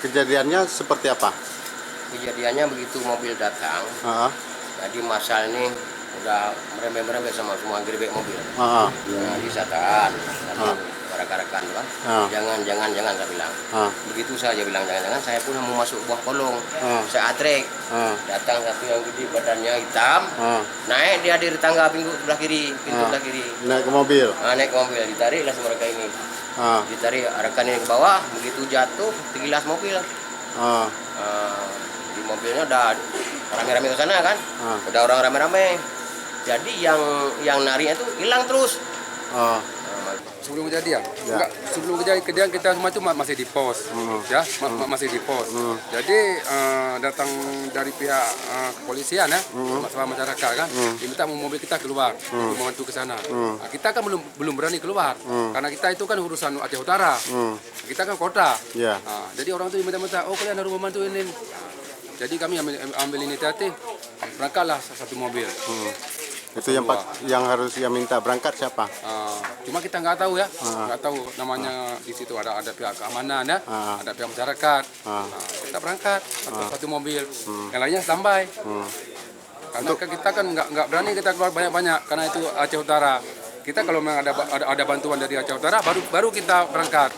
Kejadiannya seperti apa? Kejadiannya begitu mobil datang, jadi masal ini udah merembet-merembet sama semua gerbek mobil. Nah, disatakan, rekan-rekan kan, jangan saya bilang. Begitu saya bilang jangan, saya pun mau masuk buah kolong, saya atrek, datang satu yang gede badannya hitam, naik dia dari tangga pintu sebelah kiri, Naik ke mobil? Naik ke mobil, ditariklah sama mereka ini. Ditarik rekan ini ke bawah, begitu jatuh tergilas mobil. Di mobilnya udah rame-rame ke sana kan, udah orang rame-rame. Jadi yang nariknya itu hilang terus. Sebelum kejadian, sebelum kejadian kita semua itu masih di pos, ya, masih di pos. Jadi datang dari pihak kepolisian ya, masalah masyarakat kan, diminta mobil kita keluar, untuk membantu ke sana. Nah, kita kan belum berani keluar, karena kita itu kan urusan Aceh Utara, kita kan kota. Nah, jadi orang itu minta-minta, oh kalian harus membantu ini. Jadi kami ambil inisiatif, berangkatlah satu mobil. Itu yang harus minta berangkat siapa? Cuma kita nggak tahu ya, nggak tahu namanya di situ ada pihak keamanan ya, ada pihak masyarakat. Kita berangkat satu mobil, yang lainnya standby. Karena kita kan nggak berani kita keluar banyak-banyak karena itu Aceh Utara. Kita kalau memang ada bantuan dari Aceh Utara baru kita berangkat.